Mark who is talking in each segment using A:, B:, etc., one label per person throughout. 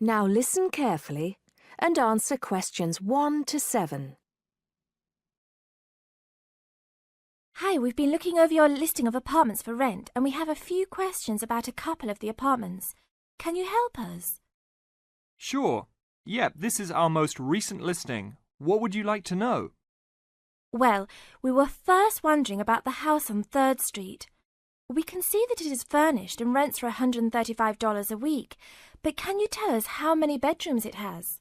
A: Now listen carefully and answer questions 1 to 7.
B: Hi, we've been looking over your listing of apartments for rent and we have a few questions about a couple of the apartments. Can you help us?
C: Sure. Yep, this is our most recent listing. What would you like to know?
B: Well, we were first wondering about the house on 3rd Street. We can see that it is furnished and rents for $135 a week, but can you tell us how many bedrooms it has?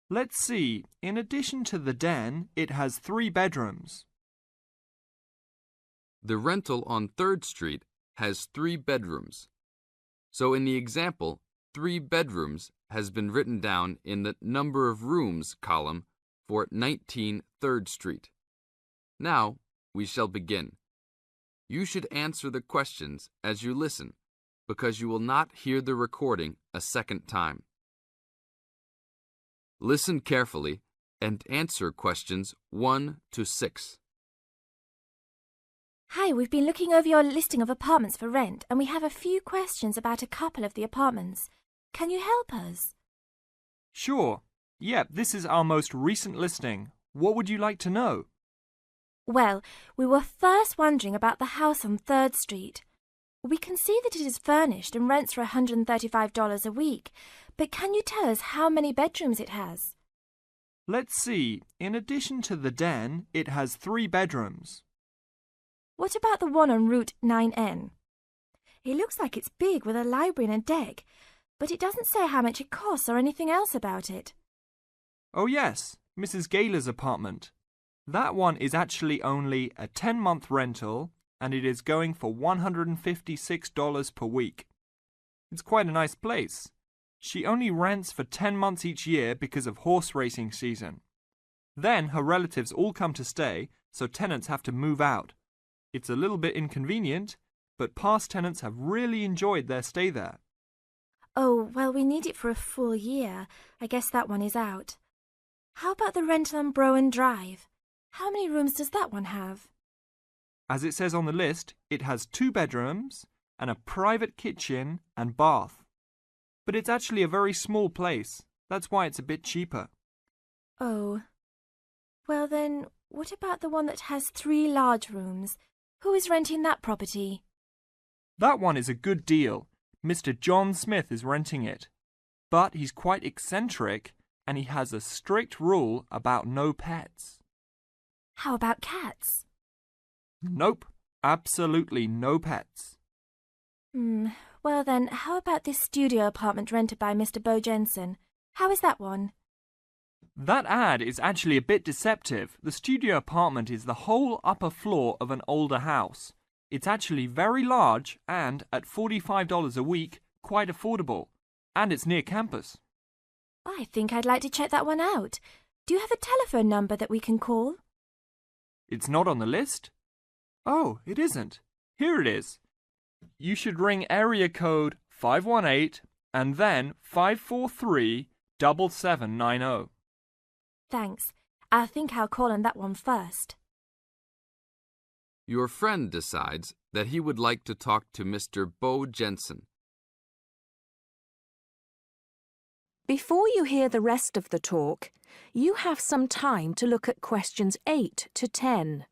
C: Let's see. In addition to the den, it has 3 bedrooms.
D: The rental on 3rd Street has 3 bedrooms. So in the example, 3 bedrooms has been written down in the number of rooms column for 19 3rd Street. Now we shall begin. You should answer the questions as you listen, because you will not hear the recording a second time. Listen carefully and answer questions 1 to 6.
B: Hi, we've been looking over your listing of apartments for rent and we have a few questions about a couple of the apartments. Can you help us?
C: Sure. Yep, this is our most recent listing. What would you like to know?
B: Well, we were first wondering about the house on 3rd Street. We can see that it is furnished and rents for $135 a week, but can you tell us how many bedrooms it has?
C: Let's see. In addition to the den, it has 3 bedrooms.
B: What about the one on Route 9N? It looks like it's big with a library and a deck, but it doesn't say how much it costs or anything else about it.
C: Oh yes, Mrs. Gaylor's apartment. That one is actually only a 10-month rental and it is going for $156 per week. It's quite a nice place. She only rents for 10 months each year because of horse racing season. Then her relatives all come to stay, so tenants have to move out. It's a little bit inconvenient, but past tenants have really enjoyed their stay there.
B: Oh, well, we need it for a full year. I guess that one is out. How about the rental on Browen Drive? How many rooms does that one have?
C: As it says on the list, it has 2 bedrooms and a private kitchen and bath. But it's actually a very small place. That's why it's a bit cheaper.
B: Oh. Well then, what about the one that has 3 large rooms? Who is renting that property?
C: That one is a good deal. Mr. John Smith is renting it. But he's quite eccentric and he has a strict rule about no pets.
B: How about cats?
C: Nope, absolutely no pets.
B: Well then, how about this studio apartment rented by Mr. Bo Jensen? How is that one?
C: That ad is actually a bit deceptive. The studio apartment is the whole upper floor of an older house. It's actually very large and, at $45 a week, quite affordable. And it's near campus.
B: I think I'd like to check that one out. Do you have a telephone number that we can call?
C: It's not on the list? Oh, it isn't. Here it is. You should ring area code 518 and then 543-7790.
B: Thanks. I think I'll call on that one first.
D: Your friend decides that he would like to talk to Mr. Bo Jensen.
A: Before you hear the rest of the talk, you have some time to look at questions 8 to 10.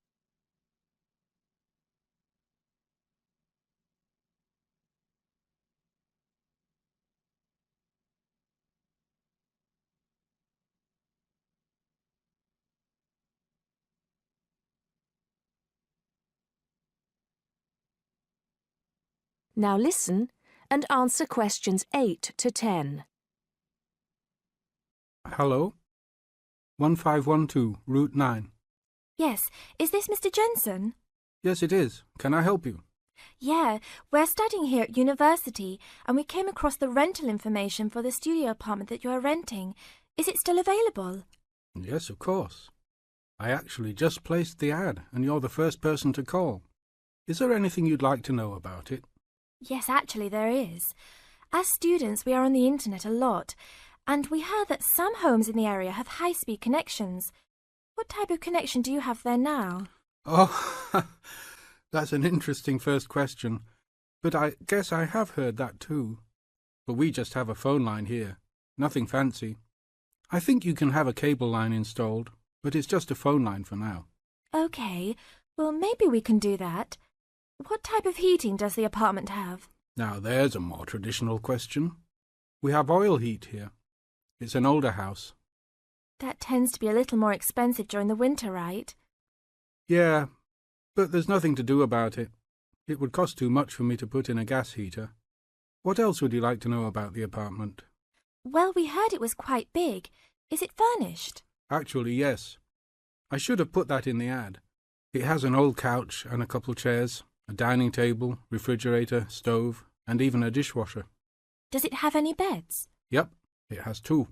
A: Now listen and answer questions 8 to 10.
E: Hello? 1512, Route 9.
B: Yes, is this Mr. Jensen?
E: Yes, it is. Can I help you?
B: Yeah, we're studying here at university and we came across the rental information for the studio apartment that you are renting. Is it still available?
E: Yes, of course. I actually just placed the ad and you're the first person to call. Is there anything you'd like to know about it?
B: Yes, actually there is. As students, we are on the internet a lot, and we heard that some homes in the area have high-speed connections. What type of connection do you have there now?
E: Oh, that's an interesting first question. But I guess I have heard that too. But we just have a phone line here. Nothing fancy. I think you can have a cable line installed, but it's just a phone line for now.
B: OK, well maybe we can do that. What type of heating does the apartment have?
E: Now there's a more traditional question. We have oil heat here. It's an older house.
B: That tends to be a little more expensive during the winter, right?
E: Yeah, but there's nothing to do about it. It would cost too much for me to put in a gas heater. What else would you like to know about the apartment?
B: Well, we heard it was quite big. Is it furnished?
E: Actually, yes. I should have put that in the ad. It has an old couch and a couple chairs, a dining table, refrigerator, stove, and even a dishwasher.
B: Does it have any beds?
E: Yep, it has 2.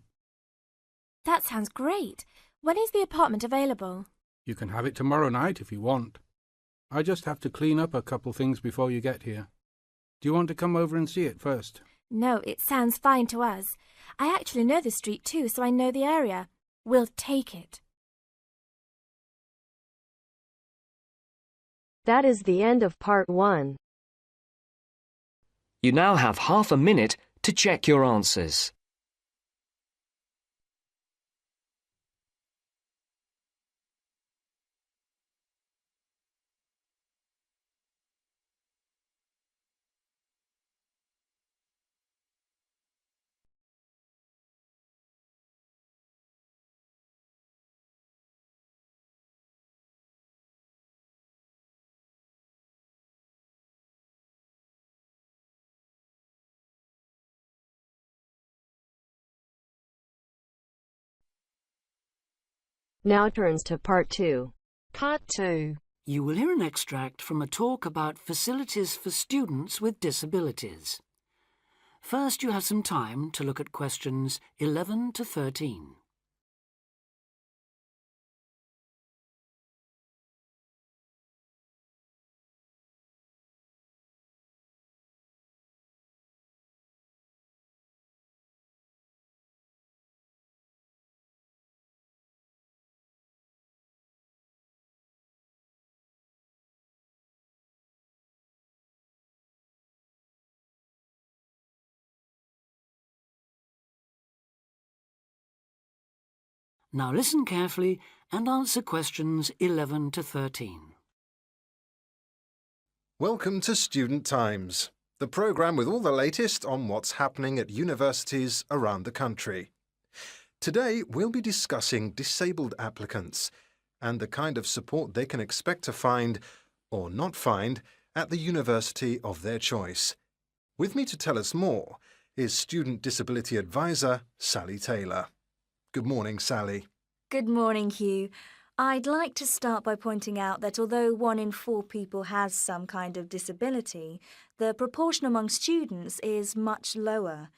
B: That sounds great. When is the apartment available?
E: You can have it tomorrow night if you want. I just have to clean up a couple things before you get here. Do you want to come over and see it first?
B: No, it sounds fine to us. I actually know the street too, so I know the area. We'll take it.
F: That is the end of part 1.
G: You now have half a minute to check your answers.
F: Now turns to part 2.
H: Part 2. You will hear an extract from a talk about facilities for students with disabilities. First, you have some time to look at questions 11 to 13. Now listen carefully and answer questions 11 to 13.
I: Welcome to Student Times, the programme with all the latest on what's happening at universities around the country. Today we'll be discussing disabled applicants and the kind of support they can expect to find, or not find, at the university of their choice. With me to tell us more is Student Disability Advisor Sally Taylor. Good morning, Sally.
J: Good morning, Hugh. I'd like to start by pointing out that although 1 in 4 people has some kind of disability, the proportion among students is much lower.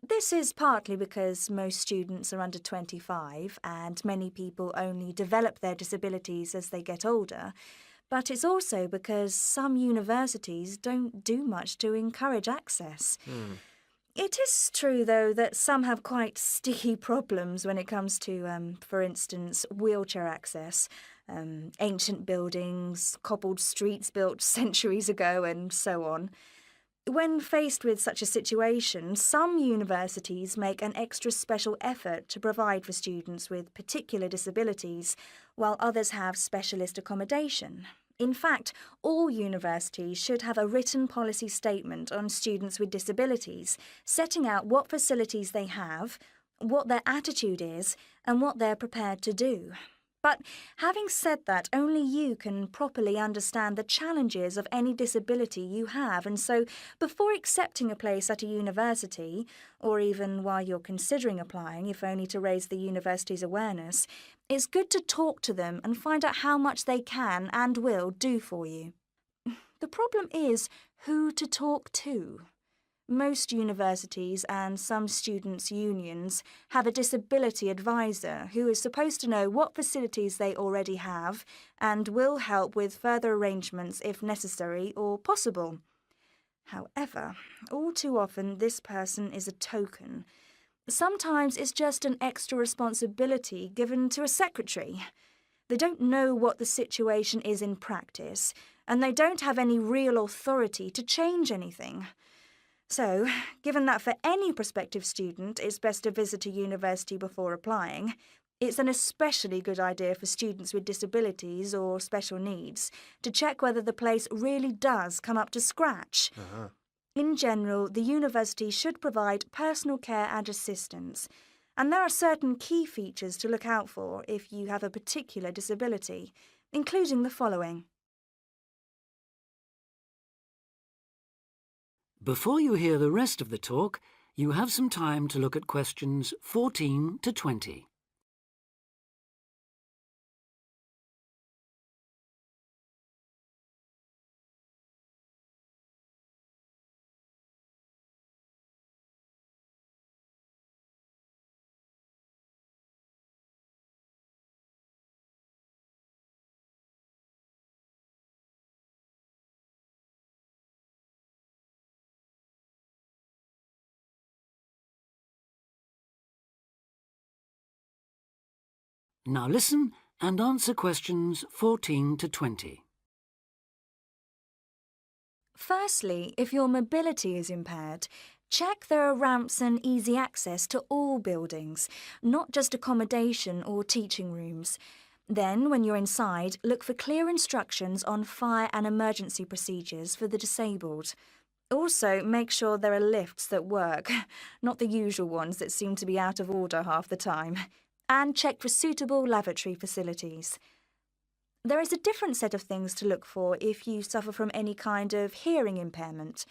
J: This is partly because most students are under 25 and many people only develop their disabilities as they get older, but it's also because some universities don't do much to encourage access. It is true, though, that some have quite sticky problems when it comes to, for instance, wheelchair access, ancient buildings, cobbled streets built centuries ago, and so on. When faced with such a situation, some universities make an extra special effort to provide for students with particular disabilities, while others have specialist accommodation. In fact, all universities should have a written policy statement on students with disabilities, setting out what facilities they have, what their attitude is, and what they're prepared to do. But having said that, only you can properly understand the challenges of any disability you have, and so before accepting a place at a university, or even while you're considering applying, if only to raise the university's awareness, it's good to talk to them and find out how much they can and will do for you. The problem is who to talk to. Most universities and some students' unions have a disability advisor who is supposed to know what facilities they already have and will help with further arrangements if necessary or possible. However, all too often this person is a token. Sometimes it's just an extra responsibility given to a secretary. They don't know what the situation is in practice, and they don't have any real authority to change anything. So, given that for any prospective student it's best to visit a university before applying, it's an especially good idea for students with disabilities or special needs to check whether the place really does come up to scratch. In general, the university should provide personal care and assistance, and there are certain key features to look out for if you have a particular disability, including the following.
H: Before you hear the rest of the talk, you have some time to look at questions 14 to 20. Now listen and answer questions 14 to 20.
J: Firstly, if your mobility is impaired, check there are ramps and easy access to all buildings, not just accommodation or teaching rooms. Then, when you're inside, look for clear instructions on fire and emergency procedures for the disabled. Also, make sure there are lifts that work, not the usual ones that seem to be out of order half the time. And check for suitable lavatory facilities. There is a different set of things to look for if you suffer from any kind of hearing impairment.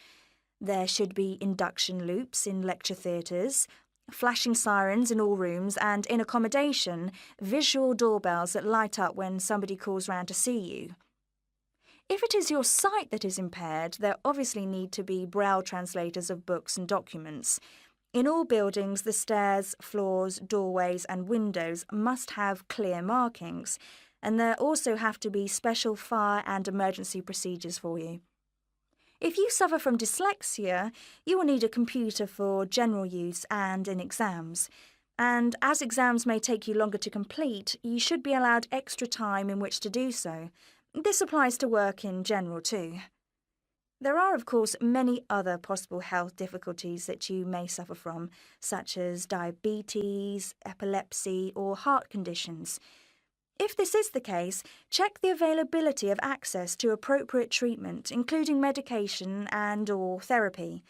J: There should be induction loops in lecture theatres, flashing sirens in all rooms, and in accommodation, visual doorbells that light up when somebody calls round to see you. If it is your sight that is impaired, there obviously need to be braille translators of books and documents. In all buildings, the stairs, floors, doorways and windows must have clear markings, and there also have to be special fire and emergency procedures for you. If you suffer from dyslexia, you will need a computer for general use and in exams. And as exams may take you longer to complete, you should be allowed extra time in which to do so. This applies to work in general too. There are, of course, many other possible health difficulties that you may suffer from, such as diabetes, epilepsy, or heart conditions. If this is the case, check the availability of access to appropriate treatment, including medication and/or therapy.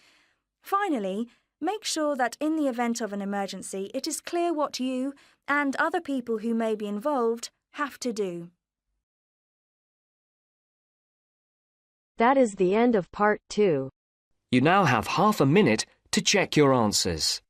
J: Finally, make sure that in the event of an emergency, it is clear what you and other people who may be involved have to do.
F: That is the end of part 2.
G: You now have half a minute to check your answers.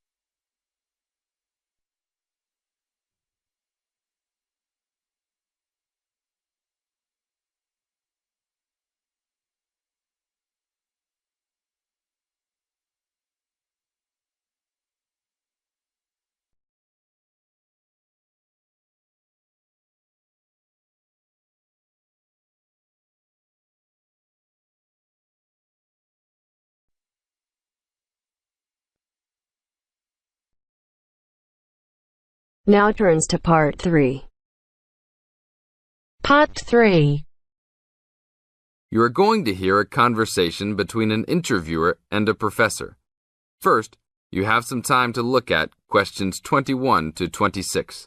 F: Now turns to part 3. Part 3.
D: You are going to hear a conversation between an interviewer and a professor. First, you have some time to look at questions 21 to 26.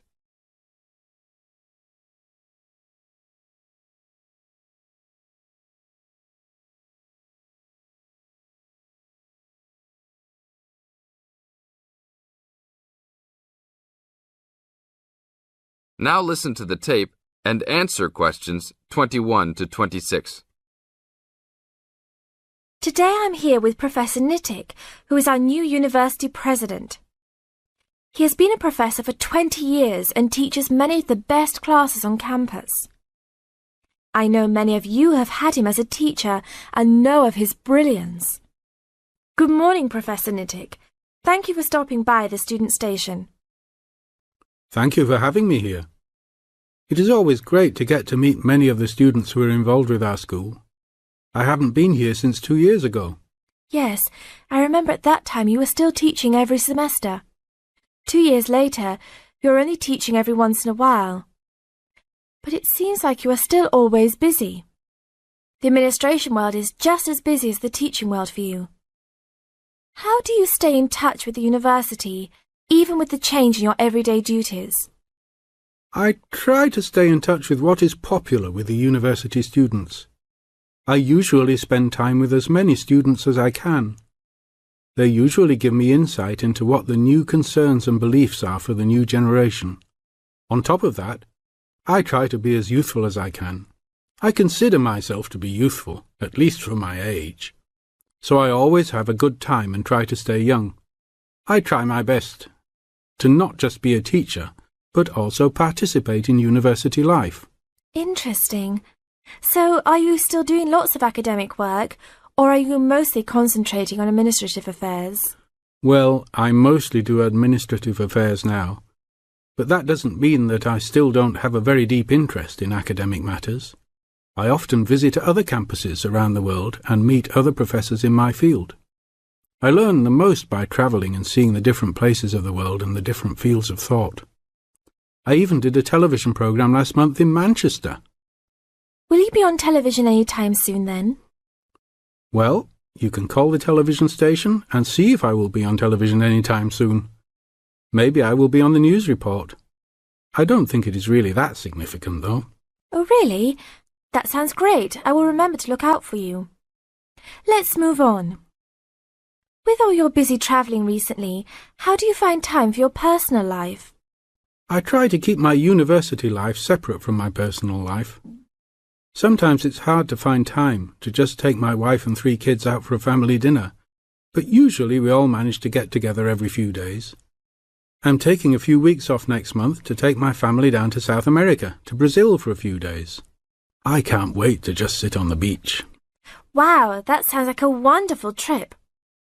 D: Now listen to the tape and answer questions 21 to 26.
B: Today I'm here with Professor Nittick, who is our new university president. He has been a professor for 20 years and teaches many of the best classes on campus. I know many of you have had him as a teacher and know of his brilliance. Good morning, Professor Nittick. Thank you for stopping by the student station.
E: Thank you for having me here. It is always great to get to meet many of the students who are involved with our school. I haven't been here since 2 years ago.
B: Yes, I remember at that time you were still teaching every semester. 2 years later, you're only teaching every once in a while. But it seems like you are still always busy. The administration world is just as busy as the teaching world for you. How do you stay in touch with the university, even with the change in your everyday duties?
E: I try to stay in touch with what is popular with the university students. I usually spend time with as many students as I can. They usually give me insight into what the new concerns and beliefs are for the new generation. On top of that, I try to be as youthful as I can. I consider myself to be youthful, at least for my age. So I always have a good time and try to stay young. I try my best to not just be a teacher, but also participate in university life.
B: Interesting. So, are you still doing lots of academic work, or are you mostly concentrating on administrative affairs?
E: Well, I mostly do administrative affairs now, but that doesn't mean that I still don't have a very deep interest in academic matters. I often visit other campuses around the world and meet other professors in my field. I learn the most by travelling and seeing the different places of the world and the different fields of thought. I even did a television programme last month in Manchester.
B: Will you be on television any time soon then?
E: Well, you can call the television station and see if I will be on television any time soon. Maybe I will be on the news report. I don't think it is really that significant, though.
B: Oh, really? That sounds great. I will remember to look out for you. Let's move on. With all your busy travelling recently, how do you find time for your personal life?
E: I try to keep my university life separate from my personal life. Sometimes it's hard to find time to just take my wife and 3 kids out for a family dinner, but usually we all manage to get together every few days. I'm taking a few weeks off next month to take my family down to South America, to Brazil for a few days. I can't wait to just sit on the beach.
B: Wow, that sounds like a wonderful trip.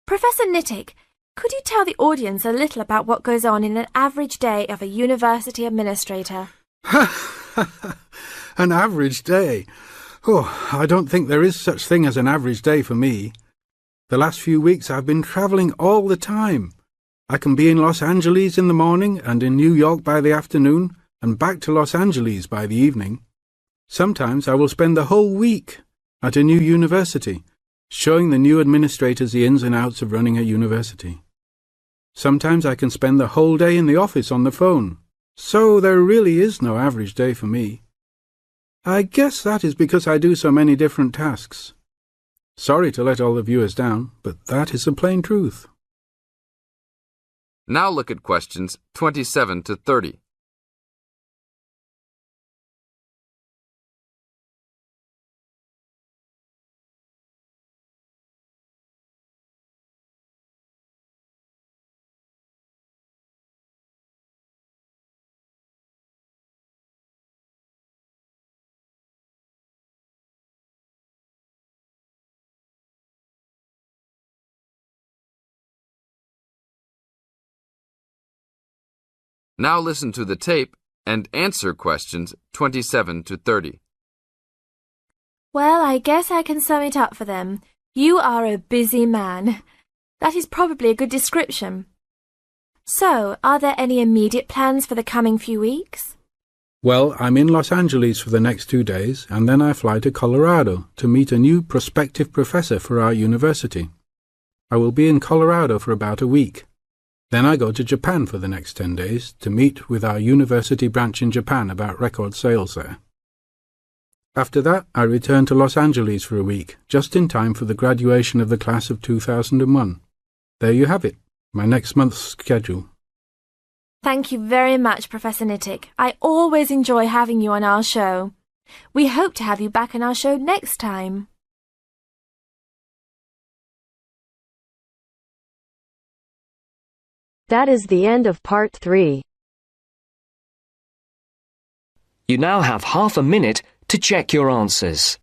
B: Professor Nittick, could you tell the audience a little about what goes on in an average day of a university administrator?
E: An average day? Oh, I don't think there is such thing as an average day for me. The last few weeks I've been travelling all the time. I can be in Los Angeles in the morning and in New York by the afternoon and back to Los Angeles by the evening. Sometimes I will spend the whole week at a new university, showing the new administrators the ins and outs of running a university. Sometimes I can spend the whole day in the office on the phone, so there really is no average day for me. I guess that is because I do so many different tasks. Sorry to let all the viewers down, but that is the plain truth.
D: Now look at questions 27 to 30. Now listen to the tape and answer questions 27 to 30.
B: Well, I guess I can sum it up for them. You are a busy man. That is probably a good description. So, are there any immediate plans for the coming few weeks?
E: Well, I'm in Los Angeles for the next 2 days, and then I fly to Colorado to meet a new prospective professor for our university. I will be in Colorado for about a week. Then I go to Japan for the next 10 days to meet with our university branch in Japan about record sales there. After that, I return to Los Angeles for a week, just in time for the graduation of the class of 2001. There you have it, my next month's schedule.
B: Thank you very much, Professor Nittick. I always enjoy having you on our show. We hope to have you back on our show next time.
F: That is the end of part 3.
G: You now have half a minute to check your answers.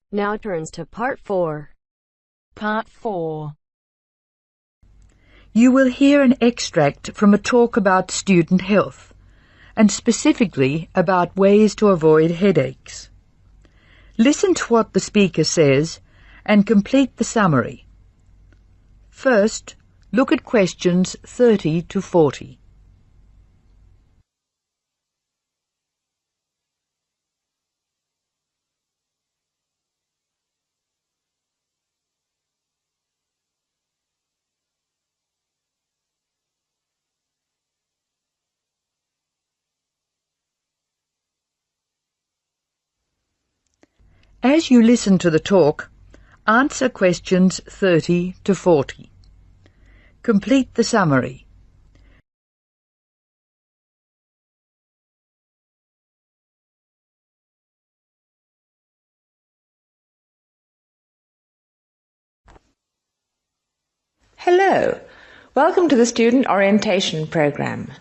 F: Now turns to part 4. Part 4.
K: You will hear an extract from a talk about student health, and specifically about ways to avoid headaches. Listen to what the speaker says and complete the summary. First, look at questions 30 to 40. As you listen to the talk, answer questions 30 to 40. Complete the summary.
L: Hello, welcome to the Student Orientation Programme.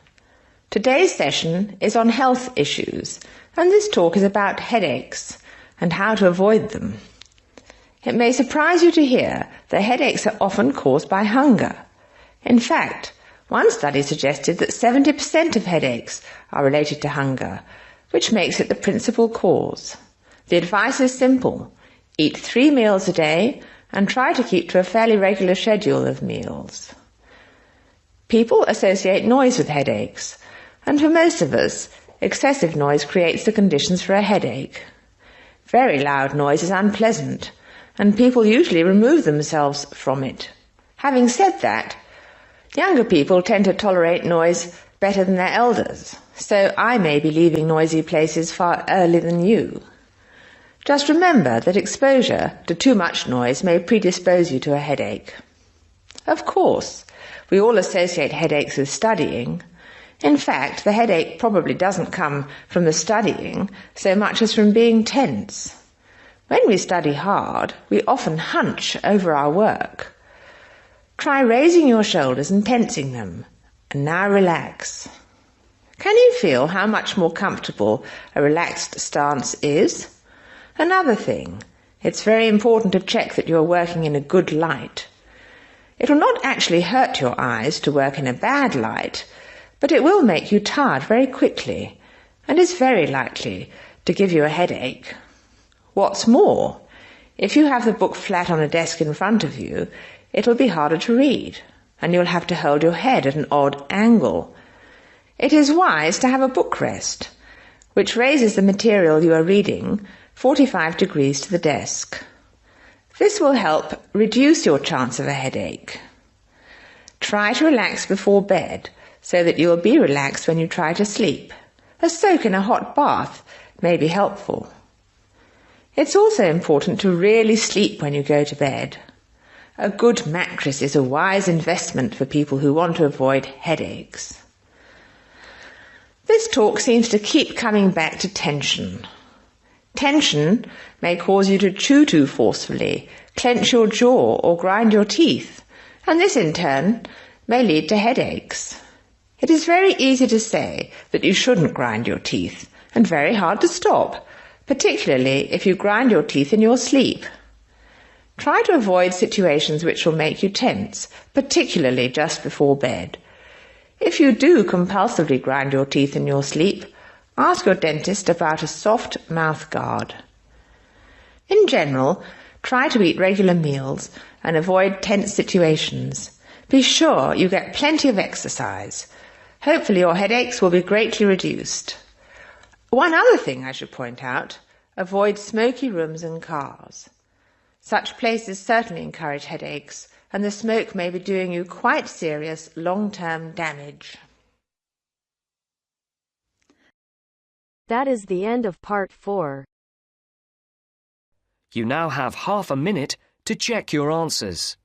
L: Today's session is on health issues, and this talk is about headaches and how to avoid them. It may surprise you to hear that headaches are often caused by hunger. In fact, one study suggested that 70% of headaches are related to hunger, which makes it the principal cause. The advice is simple: eat 3 meals a day and try to keep to a fairly regular schedule of meals. People associate noise with headaches, and for most of us, excessive noise creates the conditions for a headache. Very loud noise is unpleasant, and people usually remove themselves from it. Having said that, younger people tend to tolerate noise better than their elders, so I may be leaving noisy places far earlier than you. Just remember that exposure to too much noise may predispose you to a headache. Of course, we all associate headaches with studying. In fact, the headache probably doesn't come from the studying so much as from being tense. When we study hard, we often hunch over our work. Try raising your shoulders and tensing them, and now relax. Can you feel how much more comfortable a relaxed stance is? Another thing, it's very important to check that you are working in a good light. It will not actually hurt your eyes to work in a bad light, but it will make you tired very quickly and is very likely to give you a headache. What's more, if you have the book flat on a desk in front of you, it will be harder to read, and you'll have to hold your head at an odd angle. It is wise to have a book rest, which raises the material you are reading 45 degrees to the desk. This will help reduce your chance of a headache. Try to relax before bed, so that you will be relaxed when you try to sleep. A soak in a hot bath may be helpful. It's also important to really sleep when you go to bed. A good mattress is a wise investment for people who want to avoid headaches. This talk seems to keep coming back to tension. Tension may cause you to chew too forcefully, clench your jaw or grind your teeth, and this in turn may lead to headaches. It is very easy to say that you shouldn't grind your teeth, and very hard to stop, particularly if you grind your teeth in your sleep. Try to avoid situations which will make you tense, particularly just before bed. If you do compulsively grind your teeth in your sleep, ask your dentist about a soft mouth guard. In general, try to eat regular meals and avoid tense situations. Be sure you get plenty of exercise. Hopefully your headaches will be greatly reduced. One other thing I should point out, avoid smoky rooms and cars. Such places certainly encourage headaches, and the smoke may be doing you quite serious long-term damage.
F: That is the end of Part 4.
G: You now have half a minute to check your answers.